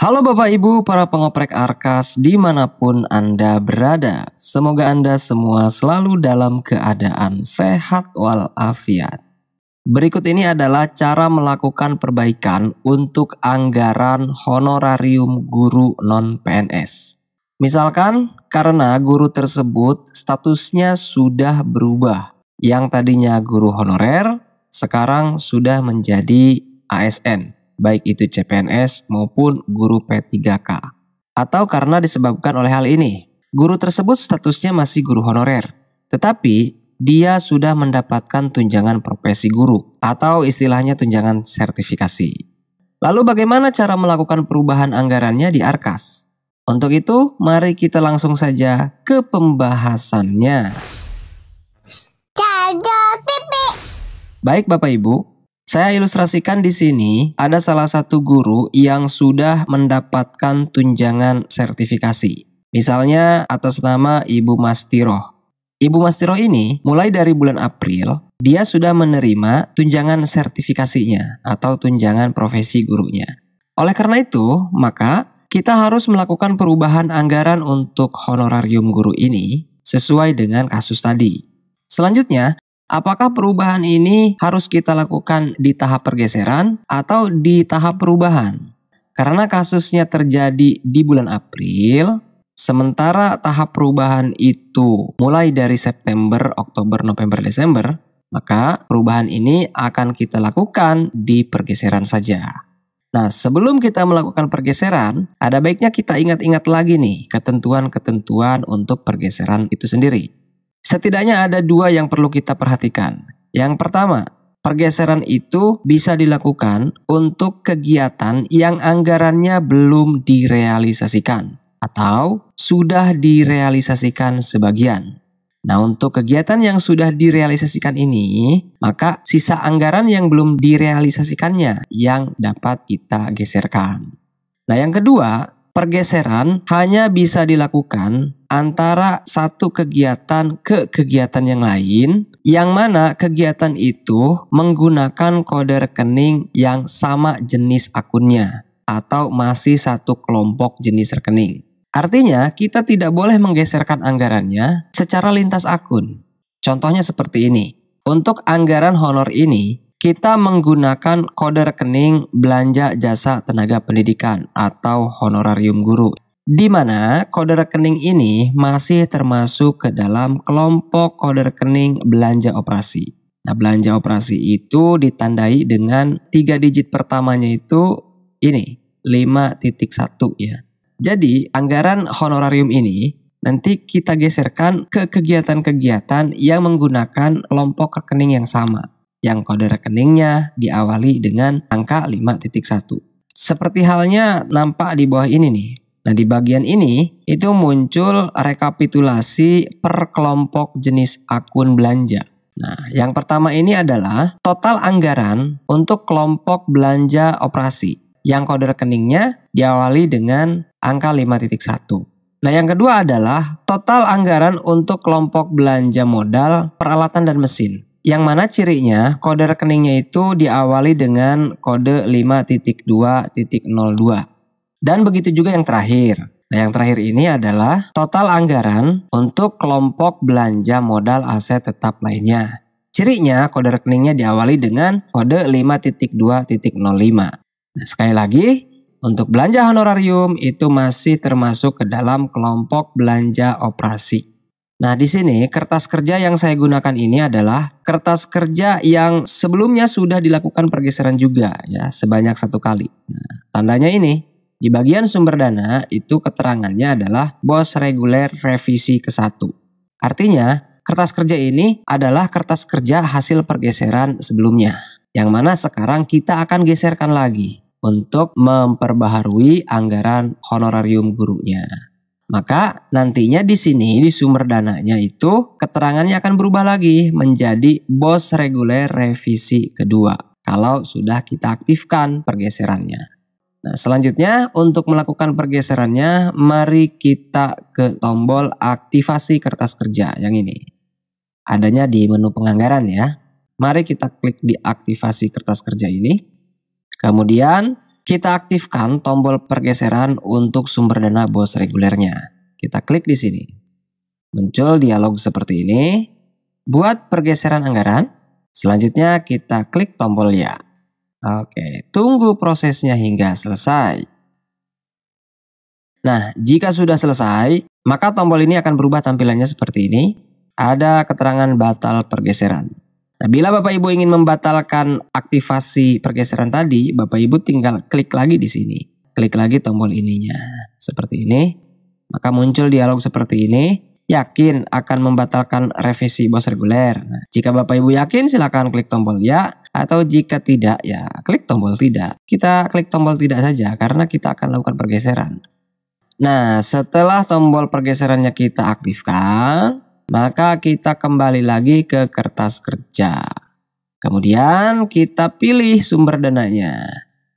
Halo Bapak Ibu para pengoprek Arkas dimanapun Anda berada. Semoga Anda semua selalu dalam keadaan sehat walafiat. Berikut ini adalah cara melakukan perbaikan untuk anggaran honorarium guru non-PNS. Misalkan karena guru tersebut statusnya sudah berubah. Yang tadinya guru honorer sekarang sudah menjadi ASN. Baik itu CPNS maupun guru P3K. Atau karena disebabkan oleh hal ini, guru tersebut statusnya masih guru honorer, tetapi dia sudah mendapatkan tunjangan profesi guru atau istilahnya tunjangan sertifikasi. Lalu bagaimana cara melakukan perubahan anggarannya di Arkas? Untuk itu, mari kita langsung saja ke pembahasannya. Baik Bapak Ibu, saya ilustrasikan di sini ada salah satu guru yang sudah mendapatkan tunjangan sertifikasi. Misalnya atas nama Ibu Mastiroh. Ibu Mastiroh ini mulai dari bulan April, dia sudah menerima tunjangan sertifikasinya atau tunjangan profesi gurunya. Oleh karena itu, maka kita harus melakukan perubahan anggaran untuk honorarium guru ini sesuai dengan kasus tadi. Selanjutnya, apakah perubahan ini harus kita lakukan di tahap pergeseran atau di tahap perubahan? Karena kasusnya terjadi di bulan April, sementara tahap perubahan itu mulai dari September, Oktober, November, Desember, maka perubahan ini akan kita lakukan di pergeseran saja. Nah, sebelum kita melakukan pergeseran, ada baiknya kita ingat-ingat lagi nih ketentuan-ketentuan untuk pergeseran itu sendiri. Setidaknya ada dua yang perlu kita perhatikan. Yang pertama, pergeseran itu bisa dilakukan untuk kegiatan yang anggarannya belum direalisasikan atau sudah direalisasikan sebagian. Nah, untuk kegiatan yang sudah direalisasikan ini, maka sisa anggaran yang belum direalisasikannya yang dapat kita geserkan. Nah, yang kedua, pergeseran hanya bisa dilakukan antara satu kegiatan ke kegiatan yang lain, yang mana kegiatan itu menggunakan kode rekening yang sama jenis akunnya atau masih satu kelompok jenis rekening. Artinya kita tidak boleh menggeserkan anggarannya secara lintas akun. Contohnya seperti ini. Untuk anggaran honor ini, kita menggunakan kode rekening belanja jasa tenaga pendidikan atau honorarium guru, di mana kode rekening ini masih termasuk ke dalam kelompok kode rekening belanja operasi. Nah, belanja operasi itu ditandai dengan 3 digit pertamanya itu ini, 5.1 ya. Jadi, anggaran honorarium ini nanti kita geserkan ke kegiatan-kegiatan yang menggunakan kelompok rekening yang sama, yang kode rekeningnya diawali dengan angka 5.1. Seperti halnya nampak di bawah ini nih. Nah, di bagian ini itu muncul rekapitulasi per kelompok jenis akun belanja. Nah, yang pertama ini adalah total anggaran untuk kelompok belanja operasi, yang kode rekeningnya diawali dengan angka 5.1. Nah, yang kedua adalah total anggaran untuk kelompok belanja modal, peralatan dan mesin, yang mana cirinya kode rekeningnya itu diawali dengan kode 5.2.02. Dan begitu juga yang terakhir. Nah, yang terakhir ini adalah total anggaran untuk kelompok belanja modal aset tetap lainnya. Cirinya kode rekeningnya diawali dengan kode 5.2.05. Nah, sekali lagi, untuk belanja honorarium itu masih termasuk ke dalam kelompok belanja operasi. Nah, di sini kertas kerja yang saya gunakan ini adalah kertas kerja yang sebelumnya sudah dilakukan pergeseran juga ya, sebanyak 1 kali. Nah, tandanya ini di bagian sumber dana itu keterangannya adalah bos reguler revisi ke-1. Artinya, kertas kerja ini adalah kertas kerja hasil pergeseran sebelumnya, yang mana sekarang kita akan geserkan lagi untuk memperbaharui anggaran honorarium gurunya. Maka nantinya di sini di sumber dananya itu keterangannya akan berubah lagi menjadi bos reguler revisi kedua kalau sudah kita aktifkan pergeserannya. Nah, selanjutnya untuk melakukan pergeserannya, mari kita ke tombol aktivasi kertas kerja yang ini. Adanya di menu penganggaran ya. Mari kita klik di aktivasi kertas kerja ini. Kemudian kita aktifkan tombol pergeseran untuk sumber dana BOS regulernya. Kita klik di sini. Muncul dialog seperti ini. Buat pergeseran anggaran. Selanjutnya kita klik tombol ya. Oke, tunggu prosesnya hingga selesai. Nah, jika sudah selesai, maka tombol ini akan berubah tampilannya seperti ini. Ada keterangan batal pergeseran. Nah, bila Bapak Ibu ingin membatalkan aktivasi pergeseran tadi, Bapak Ibu tinggal klik lagi di sini. Klik lagi tombol ininya. Seperti ini. Maka muncul dialog seperti ini. Yakin akan membatalkan revisi BOS reguler. Nah, jika Bapak Ibu yakin, silakan klik tombol ya. Atau jika tidak, ya klik tombol tidak. Kita klik tombol tidak saja karena kita akan lakukan pergeseran. Nah, setelah tombol pergeserannya kita aktifkan, maka kita kembali lagi ke kertas kerja. Kemudian kita pilih sumber dananya.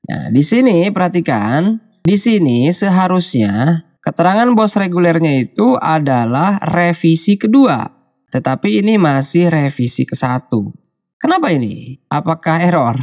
Nah, di sini perhatikan, di sini seharusnya keterangan BOS regulernya itu adalah revisi kedua. Tetapi ini masih revisi ke-1. Kenapa ini? Apakah error?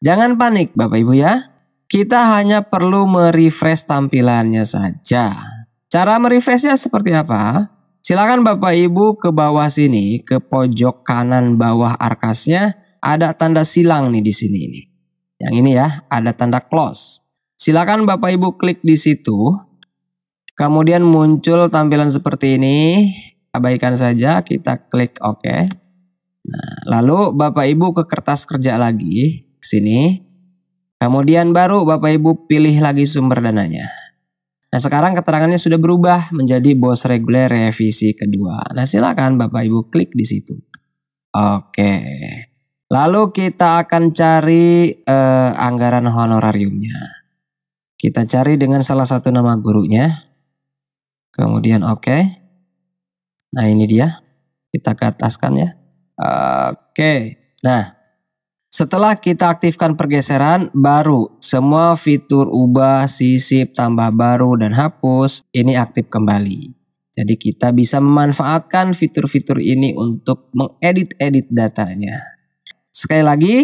Jangan panik Bapak Ibu ya. Kita hanya perlu merefresh tampilannya saja. Cara merefreshnya seperti apa? Silakan Bapak Ibu ke bawah sini, ke pojok kanan bawah arkasnya ada tanda silang nih di sini nih. Yang ini ya, ada tanda close. Silakan Bapak Ibu klik di situ. Kemudian muncul tampilan seperti ini. Abaikan saja, kita klik OK. Nah, lalu Bapak Ibu ke kertas kerja lagi, ke sini. Kemudian baru Bapak Ibu pilih lagi sumber dananya. Nah, sekarang keterangannya sudah berubah menjadi BOS reguler revisi kedua. Nah, silakan Bapak Ibu klik di situ. Oke. Lalu kita akan cari anggaran honorariumnya. Kita cari dengan salah satu nama gurunya. Kemudian oke. Nah, ini dia. Kita ke ataskan ya. Oke. Nah, setelah kita aktifkan pergeseran, baru semua fitur ubah, sisip, tambah baru, dan hapus ini aktif kembali. Jadi kita bisa memanfaatkan fitur-fitur ini untuk mengedit-edit datanya. Sekali lagi,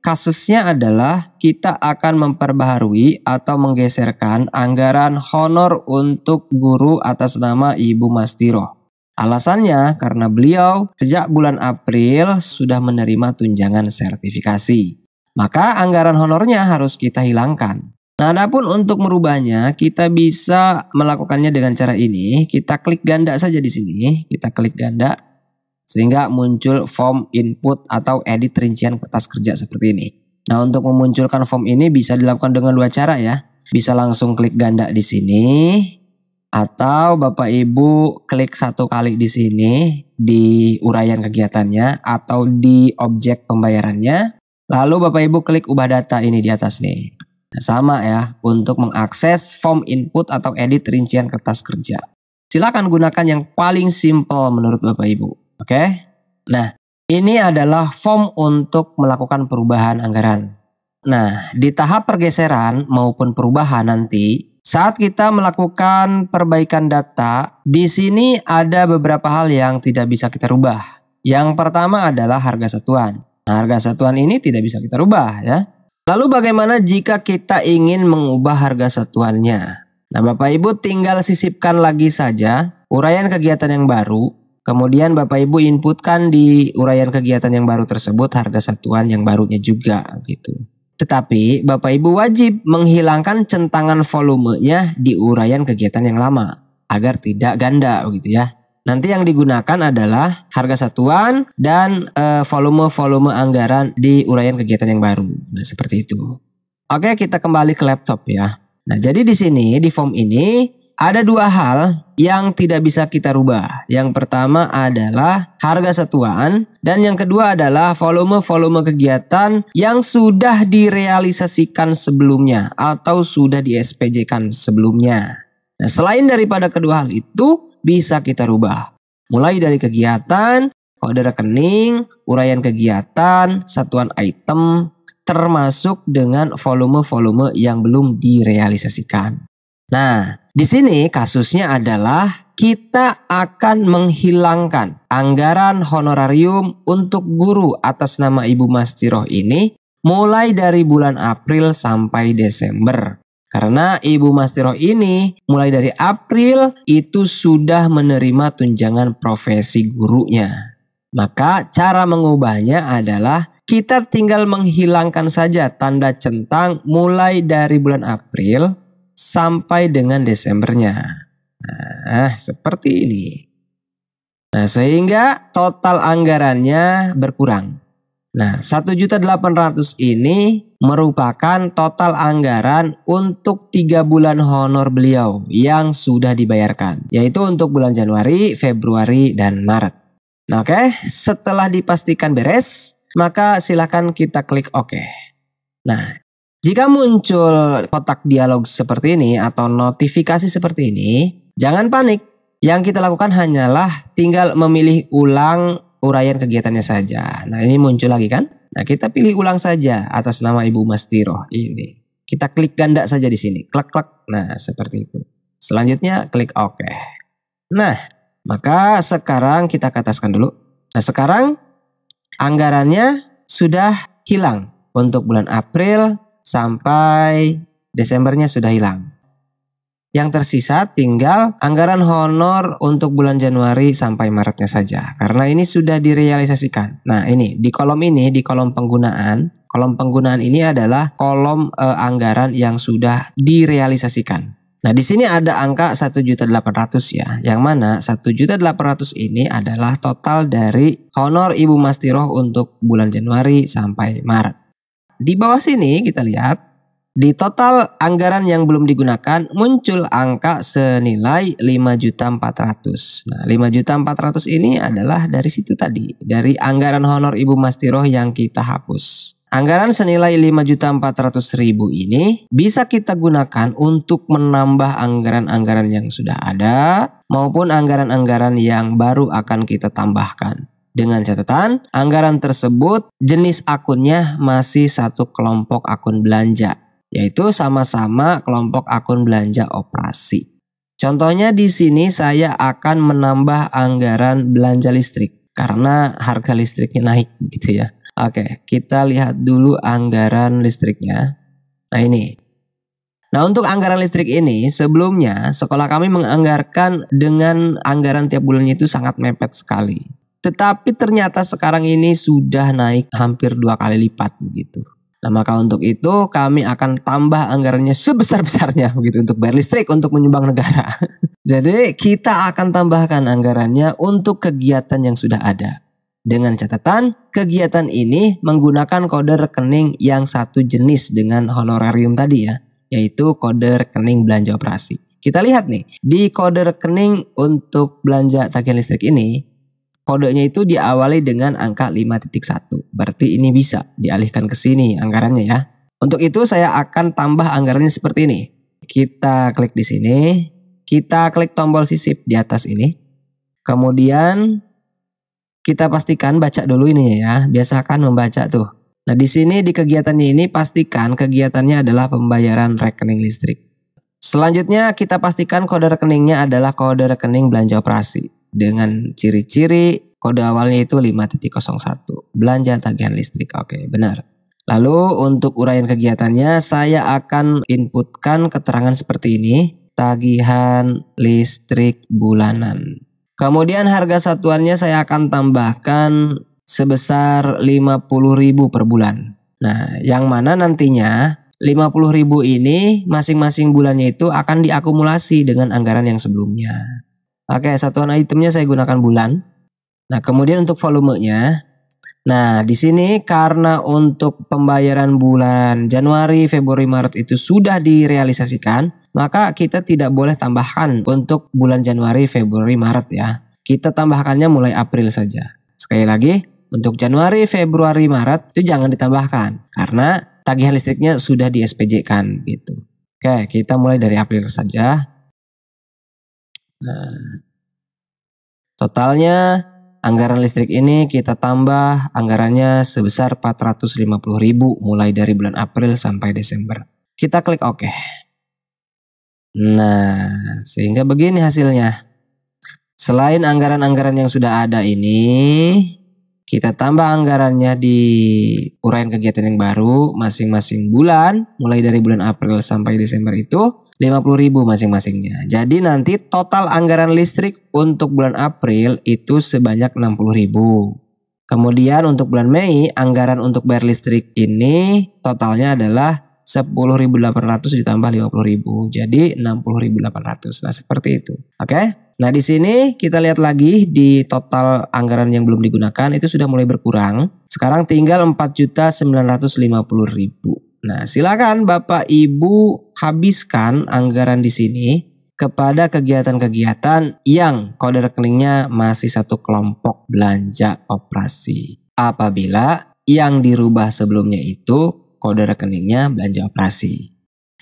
kasusnya adalah kita akan memperbaharui atau menggeserkan anggaran honor untuk guru atas nama Ibu Mastiroh. Alasannya karena beliau sejak bulan April sudah menerima tunjangan sertifikasi. Maka anggaran honornya harus kita hilangkan. Nah, adapun untuk merubahnya kita bisa melakukannya dengan cara ini. Kita klik ganda saja di sini. Kita klik ganda sehingga muncul form input atau edit rincian kertas kerja seperti ini. Nah, untuk memunculkan form ini bisa dilakukan dengan dua cara ya. Bisa langsung klik ganda di sini. Atau Bapak Ibu klik satu kali di sini di uraian kegiatannya atau di objek pembayarannya. Lalu Bapak Ibu klik ubah data ini di atas nih. Nah, sama ya untuk mengakses form input atau edit rincian kertas kerja. Silakan gunakan yang paling simple menurut Bapak Ibu. Oke. Nah, ini adalah form untuk melakukan perubahan anggaran. Nah, di tahap pergeseran maupun perubahan nanti saat kita melakukan perbaikan data, di sini ada beberapa hal yang tidak bisa kita rubah. Yang pertama adalah harga satuan. Nah, harga satuan ini tidak bisa kita rubah ya. Lalu bagaimana jika kita ingin mengubah harga satuannya? Nah, Bapak Ibu tinggal sisipkan lagi saja uraian kegiatan yang baru. Kemudian Bapak Ibu inputkan di uraian kegiatan yang baru tersebut harga satuan yang barunya juga gitu. Tetapi Bapak Ibu wajib menghilangkan centangan volumenya di uraian kegiatan yang lama agar tidak ganda begitu ya. Nanti yang digunakan adalah harga satuan dan volume-volume anggaran di uraian kegiatan yang baru. Nah, seperti itu. Oke, kita kembali ke laptop ya. Nah, jadi di sini di form ini ada dua hal yang tidak bisa kita rubah. Yang pertama adalah harga satuan dan yang kedua adalah volume-volume kegiatan yang sudah direalisasikan sebelumnya atau sudah di SPJ-kan sebelumnya. Nah, selain daripada kedua hal itu bisa kita rubah. Mulai dari kegiatan, kode rekening, uraian kegiatan, satuan item, termasuk dengan volume-volume yang belum direalisasikan. Nah, di sini kasusnya adalah kita akan menghilangkan anggaran honorarium untuk guru atas nama Ibu Mastiroh ini mulai dari bulan April sampai Desember. Karena Ibu Mastiro ini mulai dari April itu sudah menerima tunjangan profesi gurunya. Maka cara mengubahnya adalah kita tinggal menghilangkan saja tanda centang mulai dari bulan April sampai dengan Desembernya. Nah, seperti ini. Nah, sehingga total anggarannya berkurang. Nah, 1.800.000 ini merupakan total anggaran untuk 3 bulan honor beliau yang sudah dibayarkan, yaitu untuk bulan Januari, Februari, dan Maret. Nah, oke, setelah dipastikan beres, maka silakan kita klik OK. Nah, jika muncul kotak dialog seperti ini atau notifikasi seperti ini, jangan panik. Yang kita lakukan hanyalah tinggal memilih ulang uraian kegiatannya saja. Nah, ini muncul lagi kan? Nah, kita pilih ulang saja atas nama Ibu Mastiro ini. Kita klik ganda saja di sini. Klik. Nah, seperti itu. Selanjutnya klik OK. Nah, maka sekarang kita ke ataskan dulu. Nah, sekarang anggarannya sudah hilang. Untuk bulan April sampai Desembernya sudah hilang. Yang tersisa tinggal anggaran honor untuk bulan Januari sampai Maretnya saja. Karena ini sudah direalisasikan. Nah, ini di kolom ini, di kolom penggunaan. Kolom penggunaan ini adalah kolom anggaran yang sudah direalisasikan. Nah, di sini ada angka 1.800.000 ya. Yang mana 1.800.000 ini adalah total dari honor Ibu Mastiro untuk bulan Januari sampai Maret. Di bawah sini kita lihat di total anggaran yang belum digunakan muncul angka senilai 5.400.000. Nah, 5.400.000 ini adalah dari situ tadi, dari anggaran honor Ibu Mastiro yang kita hapus. Anggaran senilai 5.400.000 ini bisa kita gunakan untuk menambah anggaran-anggaran yang sudah ada maupun anggaran-anggaran yang baru akan kita tambahkan. Dengan catatan, anggaran tersebut jenis akunnya masih satu kelompok akun belanja, yaitu sama-sama kelompok akun belanja operasi. Contohnya di sini saya akan menambah anggaran belanja listrik karena harga listriknya naik begitu ya. Oke, kita lihat dulu anggaran listriknya. Nah, ini. Nah, untuk anggaran listrik ini sebelumnya sekolah kami menganggarkan dengan anggaran tiap bulannya itu sangat mepet sekali. Tetapi ternyata sekarang ini sudah naik hampir 2 kali lipat begitu. Nah, maka untuk itu kami akan tambah anggarannya sebesar-besarnya begitu untuk bayar listrik, untuk menyumbang negara. Jadi kita akan tambahkan anggarannya untuk kegiatan yang sudah ada. Dengan catatan kegiatan ini menggunakan kode rekening yang satu jenis dengan honorarium tadi ya, yaitu kode rekening belanja operasi. Kita lihat nih, di kode rekening untuk belanja tagihan listrik ini, kodenya itu diawali dengan angka 5.1. Berarti ini bisa dialihkan ke sini anggarannya ya. Untuk itu saya akan tambah anggarannya seperti ini. Kita klik di sini. Kita klik tombol sisip di atas ini. Kemudian kita pastikan baca dulu ininya ya. Biasakan membaca tuh. Nah, di sini di kegiatannya ini pastikan kegiatannya adalah pembayaran rekening listrik. Selanjutnya kita pastikan kode rekeningnya adalah kode rekening belanja operasi. Dengan ciri-ciri kode awalnya itu 5.01 belanja tagihan listrik. Oke, benar. Lalu untuk uraian kegiatannya saya akan inputkan keterangan seperti ini. Tagihan listrik bulanan. Kemudian harga satuannya saya akan tambahkan sebesar 50.000 per bulan. Nah, yang mana nantinya 50.000 ini masing-masing bulannya itu akan diakumulasi dengan anggaran yang sebelumnya. Oke, satuan itemnya saya gunakan bulan. Nah, kemudian untuk volumenya. Nah, di sini karena untuk pembayaran bulan Januari, Februari, Maret itu sudah direalisasikan, maka kita tidak boleh tambahkan untuk bulan Januari, Februari, Maret ya. Kita tambahkannya mulai April saja. Sekali lagi, untuk Januari, Februari, Maret itu jangan ditambahkan karena tagihan listriknya sudah di SPJ-kan gitu. Oke, kita mulai dari April saja. Nah, totalnya anggaran listrik ini kita tambah anggarannya sebesar 450.000 mulai dari bulan April sampai Desember. Kita klik OK. Nah, sehingga begini hasilnya. Selain anggaran-anggaran yang sudah ada ini, Kita tambah anggarannya di uraian kegiatan yang baru masing-masing bulan, mulai dari bulan April sampai Desember itu 50.000 masing-masingnya. Jadi nanti total anggaran listrik untuk bulan April itu sebanyak 60.000. Kemudian untuk bulan Mei, anggaran untuk bayar listrik ini totalnya adalah 10.800 ditambah 50.000. Jadi 60.800. Nah, seperti itu. Oke? Nah, di sini kita lihat lagi di total anggaran yang belum digunakan itu sudah mulai berkurang. Sekarang tinggal 4.950.000. Nah, silakan Bapak Ibu habiskan anggaran di sini kepada kegiatan-kegiatan yang kode rekeningnya masih satu kelompok belanja operasi. Apabila yang dirubah sebelumnya itu kode rekeningnya belanja operasi.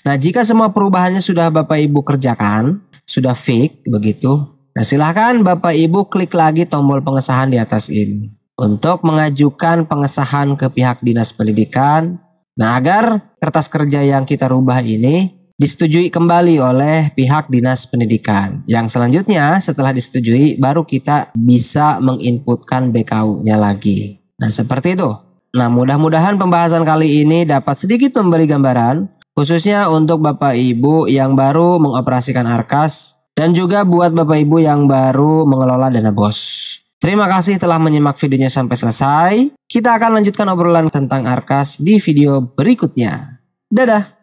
Nah, jika semua perubahannya sudah Bapak Ibu kerjakan, sudah fix begitu. Nah, silahkan Bapak Ibu klik lagi tombol pengesahan di atas ini untuk mengajukan pengesahan ke pihak Dinas Pendidikan. Nah, agar kertas kerja yang kita rubah ini disetujui kembali oleh pihak Dinas Pendidikan. Yang selanjutnya setelah disetujui baru kita bisa menginputkan BKU-nya lagi. Nah, seperti itu. Nah, mudah-mudahan pembahasan kali ini dapat sedikit memberi gambaran, khususnya untuk Bapak Ibu yang baru mengoperasikan Arkas, dan juga buat Bapak Ibu yang baru mengelola dana BOS. Terima kasih telah menyimak videonya sampai selesai. Kita akan lanjutkan obrolan tentang Arkas di video berikutnya. Dadah!